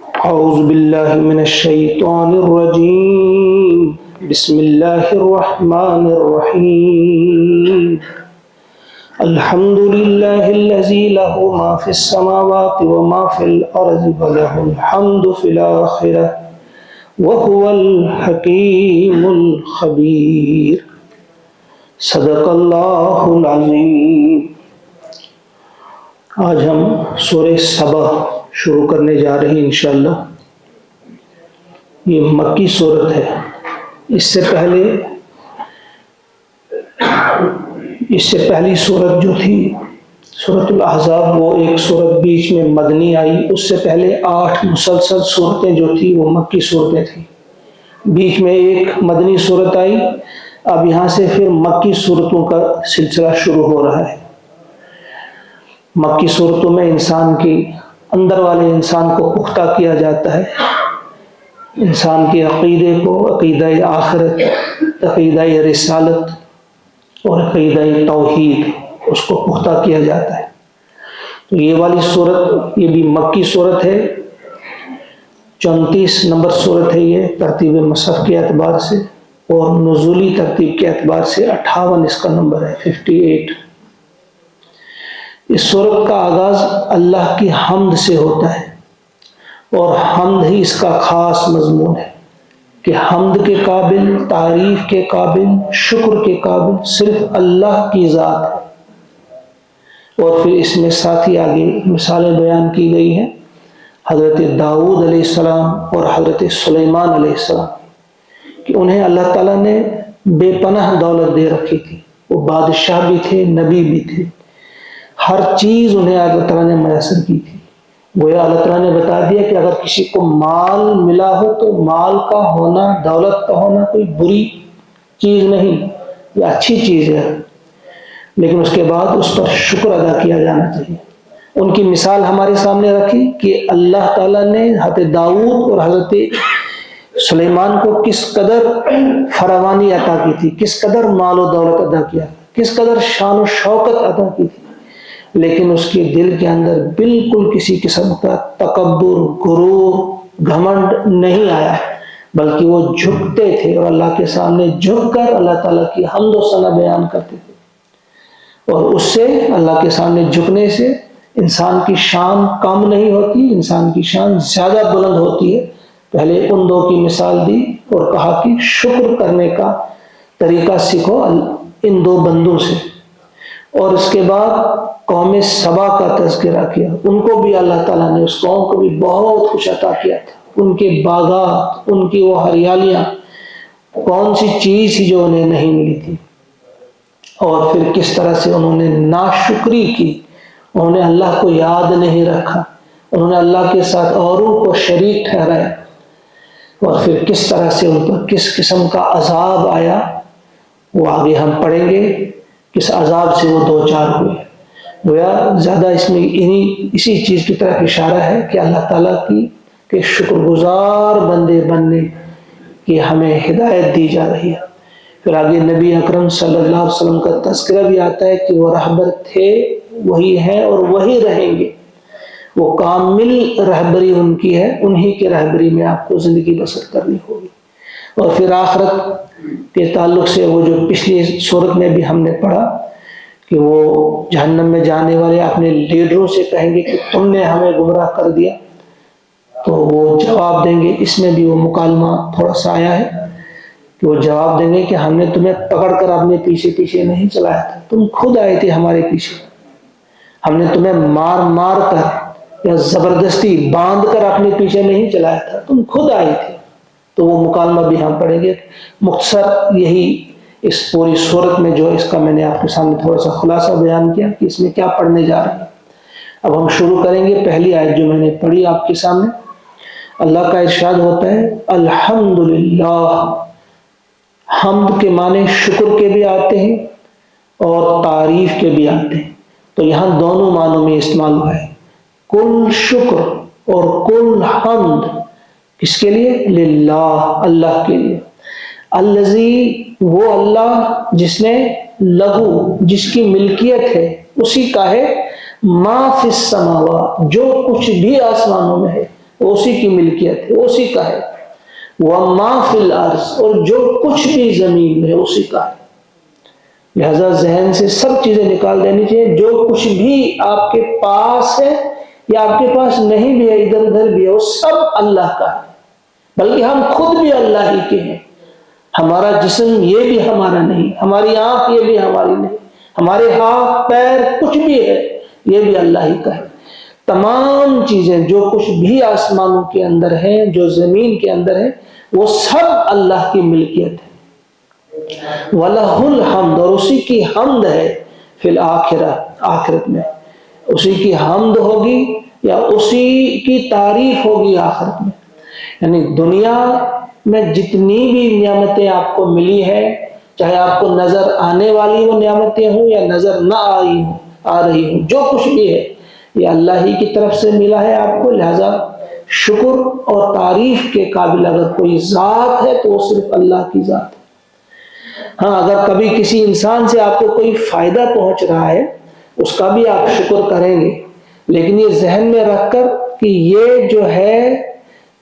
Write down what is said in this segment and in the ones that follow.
أعوذ بالله من الشيطان الرجيم. بسم الله الرحمن الرحيم. الحمد لله الذي له ما في السماوات وما في الأرض وله الحمد في الآخرة وهو الحكيم الخبير. صدق اللہ العظیم. آج ہم سورہ سبا شروع کرنے جا رہے ہیں انشاءاللہ. یہ مکی سورت ہے. اس سے پہلی سورت جو تھی سورۃ الاحزاب، وہ ایک سورت بیچ میں مدنی آئی. اس سے پہلے 8 مسلسل سورتیں جو تھی وہ مکی صورتیں تھیں. بیچ میں ایک مدنی صورت آئی. اب یہاں سے پھر مکی صورتوں کا سلسلہ شروع ہو رہا ہے. مکی صورتوں میں انسان کی اندر والے انسان کو پختہ کیا جاتا ہے. انسان کے عقیدے کو، عقیدہ آخرت، عقیدہ رسالت اور عقیدہ توحید، اس کو پختہ کیا جاتا ہے. تو یہ والی صورت، یہ بھی مکی صورت ہے. 34 نمبر صورت ہے یہ ترتیب مصحف کے اعتبار سے، اور نزولی ترتیب کے اعتبار سے 58 اس کا نمبر ہے، 58. اس صورت کا آغاز اللہ کی حمد سے ہوتا ہے، اور حمد ہی اس کا خاص مضمون ہے کہ حمد کے قابل، تعریف کے قابل، شکر کے قابل صرف اللہ کی ذات ہے. اور پھر اس میں ساتھ ہی آگے مثالیں بیان کی گئی ہیں حضرت داؤد علیہ السلام اور حضرت سلیمان علیہ السلام، کہ انہیں اللہ تعالیٰ نے بے پناہ دولت دے رکھی تھی. وہ بادشاہ بھی تھے، نبی بھی تھے. ہر چیز انہیں اللہ تعالیٰ نے میسر کی تھی. گویا اللہ تعالیٰ نے بتا دیا کہ اگر کسی کو مال ملا ہو تو مال کا ہونا، دولت کا ہونا کوئی بری چیز نہیں، یہ اچھی چیز ہے، لیکن اس کے بعد اس پر شکر ادا کیا جانا چاہیے. ان کی مثال ہمارے سامنے رکھی کہ اللہ تعالیٰ نے حضرت داؤد اور حضرت سلیمان کو کس قدر فراوانی عطا کی تھی، کس قدر مال و دولت عطا کیا، کس قدر شان و شوکت عطا کی تھی، لیکن اس کے دل کے اندر بالکل کسی قسم کا تکبر، غرور، گھمنڈ نہیں آیا، بلکہ وہ جھکتے تھے اور اللہ کے سامنے جھک کر اللہ تعالیٰ کی حمد و ثنا بیان کرتے تھے. اور اس سے، اللہ کے سامنے جھکنے سے انسان کی شان کم نہیں ہوتی، انسان کی شان زیادہ بلند ہوتی ہے. پہلے ان دو کی مثال دی اور کہا کہ شکر کرنے کا طریقہ سیکھو ان دو بندوں سے. اور اس کے بعد قوم سبا کا تذکرہ کیا. ان کو بھی اللہ تعالیٰ نے، اس قوم کو بھی بہت کچھ عطا کیا تھا. ان کے باغات، ان کی وہ ہریالیاں، کون سی چیز تھی جو انہیں نہیں ملی تھی. اور پھر کس طرح سے انہوں نے ناشکری کی، انہوں نے اللہ کو یاد نہیں رکھا، انہوں نے اللہ کے ساتھ اوروں کو شریک ٹھہرایا. اور پھر کس طرح سے ان پر کس قسم کا عذاب آیا، وہ آگے ہم پڑھیں گے. کس عذاب سے وہ دوچار ہوئے. گویا زیادہ اس میں اسی چیز کی طرف اشارہ ہے کہ اللہ تعالیٰ کی کہ شکر گزار بندے بننے کی ہمیں ہدایت دی جا رہی ہے. پھر آگے نبی اکرم صلی اللہ علیہ وسلم کا تذکرہ بھی آتا ہے کہ وہ رہبر تھے، وہی ہیں اور وہی رہیں گے. وہ کامل رہبری ان کی ہے، انہی کی رہبری میں آپ کو زندگی بسر کرنی ہوگی. اور پھر آخرت کے تعلق سے وہ جو پچھلی صورت میں بھی ہم نے پڑھا کہ وہ جہنم میں جانے والے اپنے لیڈروں سے کہیں گے کہ تم نے ہمیں گمراہ کر دیا، تو وہ جواب دیں گے. اس میں بھی وہ مکالمہ تھوڑا سا آیا ہے کہ وہ جواب دیں گے کہ ہم نے تمہیں پکڑ کر اپنے پیچھے پیچھے نہیں چلایا تھا، تم خود آئے تھے ہمارے پیچھے. ہم نے تمہیں مار مار کر یا زبردستی باندھ کر اپنے پیچھے نہیں چلایا تھا، تم خود آئے تھے. تو وہ مکالمہ بھی ہم پڑھیں گے. مختصر یہی اس پوری صورت میں جو اس کا میں نے آپ کے سامنے تھوڑا سا خلاصہ بیان کیا کہ اس میں کیا پڑھنے جا رہے ہیں. اب ہم شروع کریں گے. پہلی آیت جو میں نے پڑھی آپ کے سامنے، اللہ کا ارشاد ہوتا ہے الحمدللہ. حمد کے معنی شکر کے بھی آتے ہیں اور تعریف کے بھی آتے ہیں. تو یہاں دونوں معنوں میں استعمال ہوا ہے. کل شکر اور کل حمد کس کے لیے؟ للہ، اللہ کے لیے. الذی، وہ اللہ جس نے، لہو، جس کی ملکیت ہے، اسی کا ہے، ما فی السماوات، جو کچھ بھی آسمانوں میں ہے، اسی کی ملکیت ہے، اسی کا ہے۔ وما فی الارض، اور جو کچھ بھی زمین میں اسی کا ہے۔ لہذا ذہن سے سب چیزیں نکال دینی چاہیے، جو کچھ بھی آپ کے پاس ہے یا آپ کے پاس نہیں بھی ہے، ادھر ادھر بھی ہے، وہ سب اللہ کا ہے، بلکہ ہم خود بھی اللہ ہی کے ہیں۔ ہمارا جسم یہ بھی ہمارا نہیں، ہماری آنکھ یہ بھی ہماری نہیں، ہمارے ہاتھ پیر کچھ بھی ہے یہ بھی اللہ ہی کا ہے۔ تمام چیزیں جو کچھ بھی آسمانوں کے اندر ہیں، جو زمین کے اندر ہے، وہ سب اللہ کی ملکیت ہے۔ وَلَهُ الْحَمْدُ، اور اسی کی حمد ہے، فی الآخرہ، آخرت میں اسی کی حمد ہوگی یا اسی کی تعریف ہوگی آخرت میں۔ یعنی دنیا میں جتنی بھی نعمتیں آپ کو ملی ہے، چاہے آپ کو نظر آنے والی وہ نعمتیں ہوں یا نظر نہ آ رہی ہوں، جو کچھ بھی ہے یہ اللہ ہی کی طرف سے ملا ہے آپ کو۔ لہذا شکر اور تعریف کے قابل اگر کوئی ذات ہے تو وہ صرف اللہ کی ذات ہے۔ ہاں، اگر کبھی کسی انسان سے آپ کو کوئی فائدہ پہنچ رہا ہے اس کا بھی آپ شکر کریں گے، لیکن یہ ذہن میں رکھ کر کہ یہ جو ہے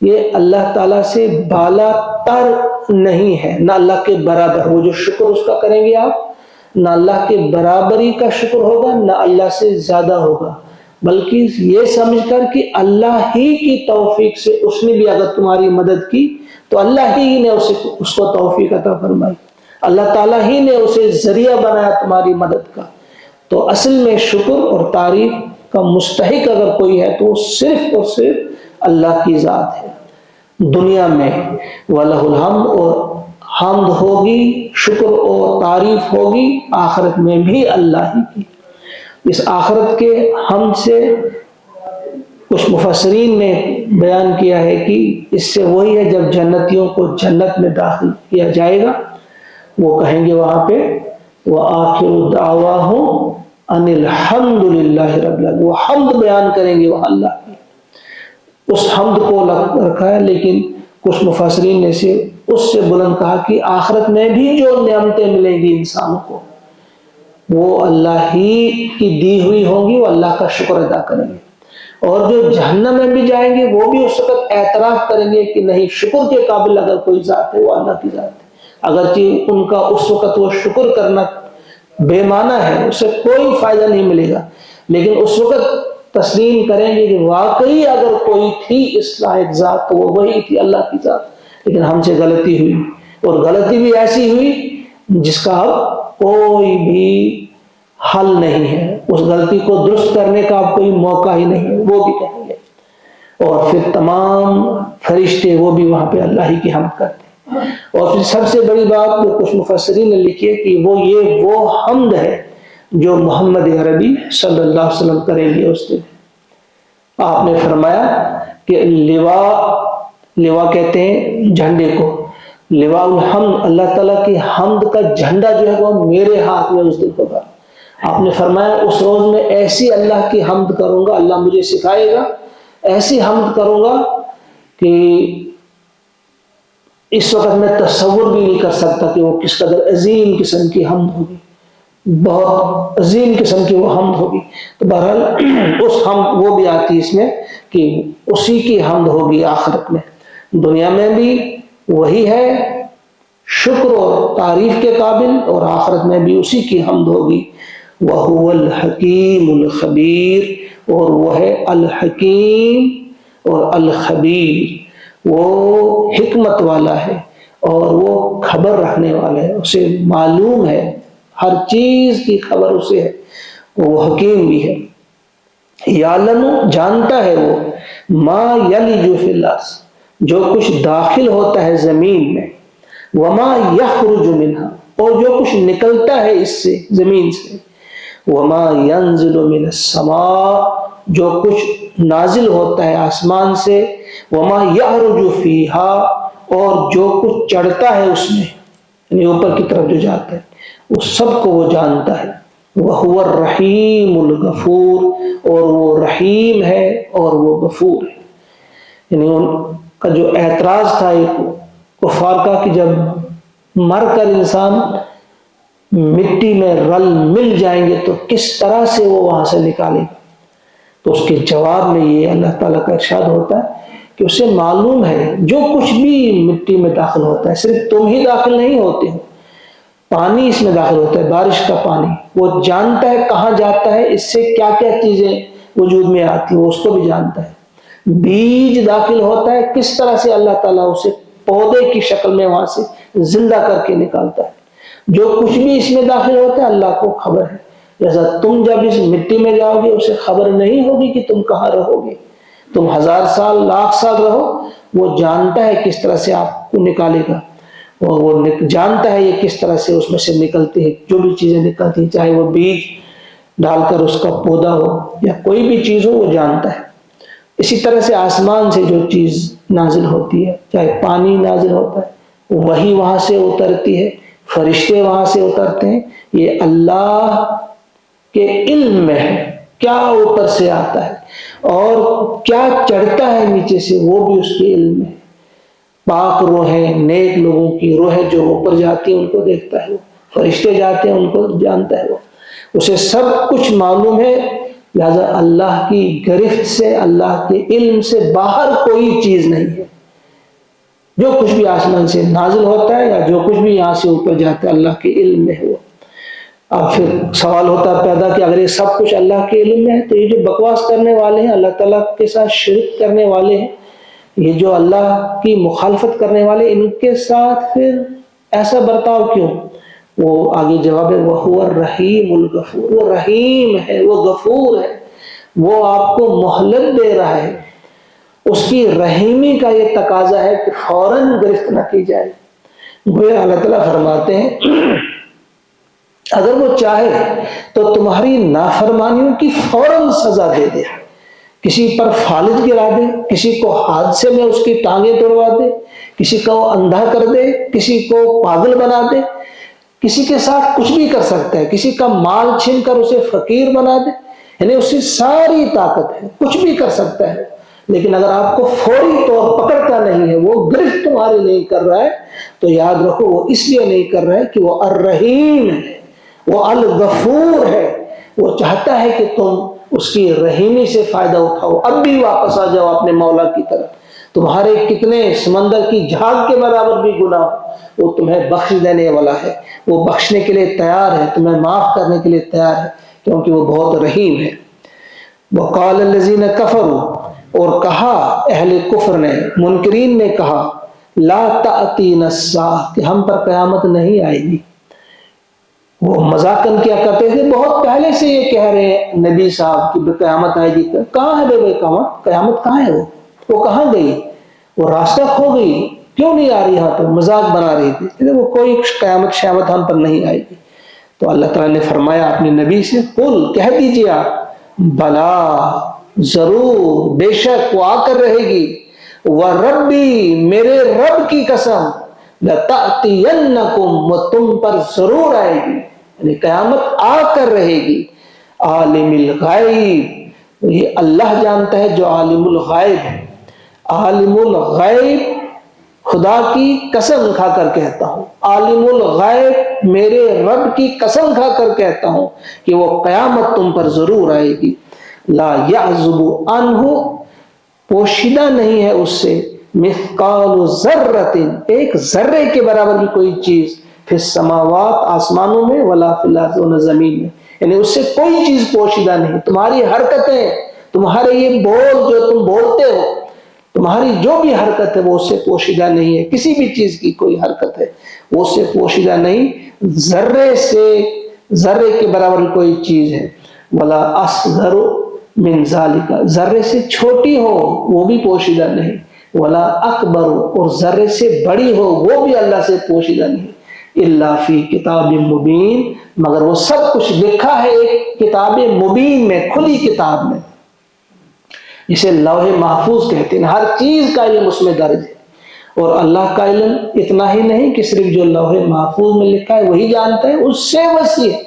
یہ اللہ تعالیٰ سے بالا تر نہیں ہے، نہ اللہ کے برابر۔ وہ جو شکر اس کا کریں گے آپ، نہ اللہ کے برابری کا شکر ہوگا، نہ اللہ سے زیادہ ہوگا، بلکہ یہ سمجھ کر کہ اللہ ہی کی توفیق سے اس نے بھی اگر تمہاری مدد کی تو اللہ ہی نے اس کو توفیق عطا فرمائی، اللہ تعالیٰ ہی نے اسے ذریعہ بنایا تمہاری مدد کا۔ تو اصل میں شکر اور تعریف کا مستحق اگر کوئی ہے تو وہ صرف اور صرف اللہ کی ذات ہے۔ دنیا میں وَلَهُ الْحَمْدُ، اور حمد ہوگی، شکر اور تعریف ہوگی آخرت میں بھی اللہ ہی کی۔ اس آخرت کے حمد سے کچھ مفسرین نے بیان کیا ہے کہ اس سے وہی ہے جب جنتیوں کو جنت میں داخل کیا جائے گا، وہ کہیں گے وہاں پہ وَآخِرُ دَعْوَاهُمْ أَنِ الْحَمْدُ لِلَّهِ رَبِّ الْعَالَمِينَ، وہ حمد بیان کریں گے وہاں اللہ کی۔ اس حمد کو رکھا ہے، لیکن کچھ مفسرین نے اس سے بلند کہا کہ آخرت میں بھی جو نعمتیں ملیں گی انسانوں کو وہ اللہ ہی کی دی ہوئی ہوں گی، وہ اللہ کا شکر ادا کریں گے۔ اور جو جہنم میں بھی جائیں گے وہ بھی اس وقت اعتراف کریں گے کہ نہیں، شکر کے قابل اگر کوئی ذات ہے وہ اللہ کی ذات ہے، اگرچہ ان کا اس وقت وہ شکر کرنا بے معنی ہے، اس سے کوئی فائدہ نہیں ملے گا، لیکن اس وقت تسلیم کریں گے کہ واقعی اگر کوئی تھی اس لائق ذات تو وہ وہی تھی، اللہ کی ذات، لیکن ہم سے غلطی ہوئی، اور غلطی بھی ایسی ہوئی جس کا اب کوئی بھی حل نہیں ہے، اس غلطی کو درست کرنے کا اب کوئی موقع ہی نہیں ہے، وہ بھی کہیں گے۔ اور پھر تمام فرشتے وہ بھی وہاں پہ اللہ ہی کی حمد کرتے ہیں۔ اور پھر سب سے بڑی بات جو کچھ مفسرین نے لکھی ہے کہ وہ حمد ہے جو محمد عربی صلی اللہ علیہ وسلم کریں گے اس دن۔ آپ نے فرمایا کہ لوا کہتے ہیں جھنڈے کو، لواء الحمد، اللہ تعالیٰ کی حمد کا جھنڈا جو ہے وہ میرے ہاتھ میں اس دن ہوگا۔ آپ نے فرمایا اس روز میں ایسی اللہ کی حمد کروں گا، اللہ مجھے سکھائے گا، ایسی حمد کروں گا کہ اس وقت میں تصور بھی نہیں کر سکتا کہ وہ کس قدر عظیم قسم کی حمد ہوگی، بہت عظیم قسم کی وہ حمد ہوگی۔ تو بہرحال اس حمد وہ بھی آتی اس میں کہ اسی کی حمد ہوگی آخرت میں۔ دنیا میں بھی وہی ہے شکر اور تعریف کے قابل، اور آخرت میں بھی اسی کی حمد ہوگی۔ وَهُوَ الْحَكِيمُ الْخَبِيرُ، اور وہ ہے الحکیم اور الخبیر، وہ حکمت والا ہے اور وہ خبر رکھنے والا ہے، اسے معلوم ہے، ہر چیز کی خبر اسے ہے، وہ حکیم بھی ہے۔ یعلم، جانتا ہے وہ، ما یلج فی الارض، جو کچھ داخل ہوتا ہے زمین میں، وما یخرج منہا، اور جو کچھ نکلتا ہے اس سے زمین سے، وما ینزل من السماء، جو کچھ نازل ہوتا ہے آسمان سے، وما یعرج فیہا، اور جو کچھ چڑھتا ہے اس میں، یعنی اوپر کی طرف جو جاتا ہے، اس سب کو وہ جانتا ہے۔ وَهُوَ الرَّحِيمُ الْغَفُورُ، اور وہ رحیم ہے اور وہ غفور ہے۔ یعنی ان کا جو اعتراض تھا کفار کا کہ جب مر کر انسان مٹی میں رل مل جائیں گے تو کس طرح سے وہ وہاں سے نکالے گا، تو اس کے جواب میں یہ اللہ تعالیٰ کا ارشاد ہوتا ہے کہ اسے معلوم ہے جو کچھ بھی مٹی میں داخل ہوتا ہے، صرف تم ہی داخل نہیں ہوتے ہو، پانی اس میں داخل ہوتا ہے، بارش کا پانی، وہ جانتا ہے کہاں جاتا ہے، اس سے کیا کیا چیزیں وجود میں آتی ہیں، وہ اس کو بھی جانتا ہے۔ بیج داخل ہوتا ہے، کس طرح سے اللہ تعالیٰ اسے پودے کی شکل میں وہاں سے زندہ کر کے نکالتا ہے۔ جو کچھ بھی اس میں داخل ہوتا ہے اللہ کو خبر ہے۔ جیسا تم جب اس مٹی میں جاؤ گے اسے خبر نہیں ہوگی کہ تم کہاں رہو گے، تم 1000 سال 1,00,000 سال رہو، وہ جانتا ہے کس طرح سے آپ کو نکالے گا، اور وہ جانتا ہے یہ کس طرح سے اس میں سے نکلتی ہے، جو بھی چیزیں نکلتی ہیں، چاہے وہ بیج ڈال کر اس کا پودا ہو یا کوئی بھی چیز ہو، وہ جانتا ہے۔ اسی طرح سے آسمان سے جو چیز نازل ہوتی ہے، چاہے پانی نازل ہوتا ہے، وہی وہاں سے اترتی ہے، فرشتے وہاں سے اترتے ہیں، یہ اللہ کے علم میں ہے کیا اوپر سے آتا ہے اور کیا چڑھتا ہے نیچے سے، وہ بھی اس کے علم میں ہے۔ پاک روحیں، نیک لوگوں کی روحیں جو اوپر جاتی ہیں ان کو دیکھتا ہے وہ، فرشتے جاتے ہیں ان کو جانتا ہے وہ، اسے سب کچھ معلوم ہے۔ لہذا اللہ کی گرفت سے، اللہ کے علم سے باہر کوئی چیز نہیں ہے۔ جو کچھ بھی آسمان سے نازل ہوتا ہے یا جو کچھ بھی یہاں سے اوپر جاتا ہے اللہ کے علم میں ہے وہ۔ اب پھر سوال ہوتا ہے پیدا کہ اگر یہ سب کچھ اللہ کے علم میں ہے تو یہ جو بکواس کرنے والے ہیں، اللہ تعالیٰ کے ساتھ شرک کرنے والے ہیں، یہ جو اللہ کی مخالفت کرنے والے، ان کے ساتھ پھر ایسا برتاؤ کیوں؟ وہ آگے جواب ہے، وَهُوَ الرَّحِيمُ الْغَفُورُ، وہ رحیم ہے، وہ غفور ہے، وہ آپ کو مہلت دے رہا ہے۔ اس کی رحیمی کا یہ تقاضا ہے کہ فوراً گرفت نہ کی جائے۔ وہ اللہ تعالیٰ فرماتے ہیں اگر وہ چاہے تو تمہاری نافرمانیوں کی فوراً سزا دے دے، کسی پر فالج گرا دے، کسی کو حادثے میں اس کی ٹانگیں توڑوا دے، کسی کو اندھا کر دے، کسی کو پاگل بنا دے، کسی کے ساتھ کچھ بھی کر سکتا ہے، کسی کا مال چھین کر اسے فقیر بنا دے، یعنی اس کی ساری طاقت ہے، کچھ بھی کر سکتا ہے۔ لیکن اگر آپ کو فوری طور پکڑتا نہیں ہے، وہ گرفت تمہاری نہیں کر رہا ہے، تو یاد رکھو وہ اس لیے نہیں کر رہا ہے کہ وہ الرحیم ہے، وہ الغفور ہے، وہ چاہتا ہے کہ تم اس کی رحیمی سے فائدہ اٹھاؤ، اب بھی واپس آ جاؤ اپنے مولا کی طرف۔ تمہارے کتنے سمندر کی جھاگ کے برابر بھی گناہ وہ تمہیں بخش دینے والا ہے، وہ بخشنے کے لیے تیار ہے، تمہیں معاف کرنے کے لیے تیار ہے، کیونکہ وہ بہت رحیم ہے۔ وقال الذین کفروا، اور کہا اہل کفر نے، منکرین نے کہا، لا تأتینا الساعۃ، کہ ہم پر قیامت نہیں آئے گی۔ وہ مذاقن کیا کرتے تھے، بہت پہلے سے یہ کہہ رہے ہیں نبی صاحب کہ قیامت آئے گی، کہاں ہے بے قیامت کہاں ہے، وہ کہاں گئی، وہ راستہ کھو گئی، کیوں نہیں آ رہی، یہاں پر مذاق بنا رہی تھی، وہ کوئی قیامت شیامت ہم پر نہیں آئے گی۔ تو اللہ تعالیٰ نے فرمایا اپنے نبی سے، قل، کہہ دیجیے آپ، بلا، ضرور، بے شک وہ آ کر رہے گی، وَرَبِّی، میرے رب کی قسم، لَتَأْتِيَنَّكُمْ، وہ تم پر ضرور آئے گی، یعنی قیامت آ کر رہے گی۔ عالم الغیب، یہ اللہ جانتا ہے جو عالم الغیب ہے، عالم الغیب، خدا کی قسم کھا کر کہتا ہوں، عالم الغیب، میرے رب کی قسم کھا کر کہتا ہوں کہ وہ قیامت تم پر ضرور آئے گی۔ لا یعزب عنہ، پوشیدہ نہیں ہے اس سے، مثقال ذرۃ، ایک ذرے کے برابر بھی کوئی چیز، فی السماوات، آسمانوں میں، ولا فی الارض، اور زمین میں، یعنی اس سے کوئی چیز پوشیدہ نہیں۔ تمہاری حرکتیں، تمہارے یہ بول جو تم بولتے ہو، تمہاری جو بھی حرکت ہے وہ اس سے پوشیدہ نہیں ہے، کسی بھی چیز کی کوئی حرکت ہے وہ اس سے پوشیدہ نہیں، ذرے سے، ذرے کے برابر کوئی چیز ہے، ولا اصغر من ذالک، ذرے سے چھوٹی ہو وہ بھی پوشیدہ نہیں، ولا اکبر، اور ذرے سے بڑی ہو وہ بھی اللہ سے پوشیدہ نہیں، الا فی کتاب مبین، مگر وہ سب کچھ لکھا ہے ایک کتاب مبین میں، کھلی کتاب میں، جسے لوح محفوظ کہتے ہیں، ہر چیز کا علم اس میں درج ہے۔ اور اللہ کا علم اتنا ہی نہیں کہ صرف جو لوح محفوظ میں لکھا ہے وہی جانتا ہے، اس سے وسیع ہے۔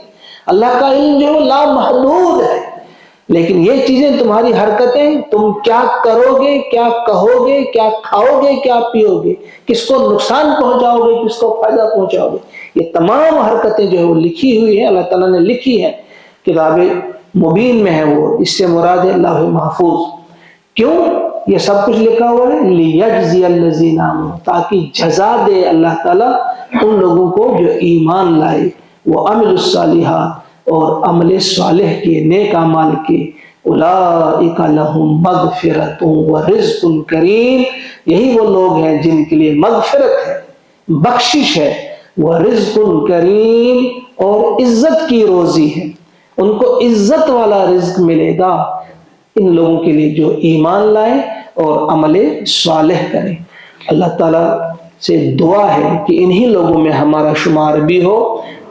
اللہ کا علم جو ہے لامحدود ہے، لیکن یہ چیزیں، تمہاری حرکتیں، تم کیا کرو گے، کیا کہو گے، کیا کھاؤ گے، کیا پیو گے، کس کو نقصان پہنچاؤ گے، کس کو فائدہ پہنچاؤ گے، یہ تمام حرکتیں جو ہے وہ لکھی ہوئی ہیں، اللہ تعالیٰ نے لکھی ہے، کتاب مبین میں ہے وہ، اس سے مراد ہے لوح محفوظ۔ کیوں؟ یہ سب کچھ لکھا ہوا ہے لیجزی الذین آمنوا، تاکہ جزا دے اللہ تعالیٰ ان لوگوں کو جو ایمان لائے، وعملوا الصالحات اور عمل صالح کے، نیک اعمال کے، اولئک لہم مغفرۃ ورزق کریم، یہی وہ لوگ ہیں جن کے لیے مغفرت ہے، بخشش ہے، ورزق کریم اور عزت کی روزی ہے، ان کو عزت والا رزق ملے گا ان لوگوں کے لیے جو ایمان لائیں اور عمل صالح کریں۔ اللہ تعالیٰ سے دعا ہے کہ انہی لوگوں میں ہمارا شمار بھی ہو،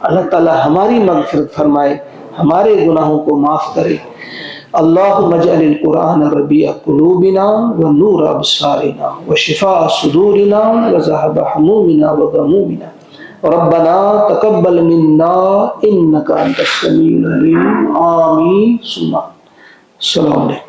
اللہ تعالیٰ ہماری مغفرت فرمائے، ہمارے گناہوں کو معاف کرے۔ اللہم اجعل القرآن ربیع قلوبنا ونور ابصارنا وشفاء صدورنا وذهب همومنا وغمومنا ربنا تقبل منا انك انت السميع العليم آمین ثم السلام علیکم۔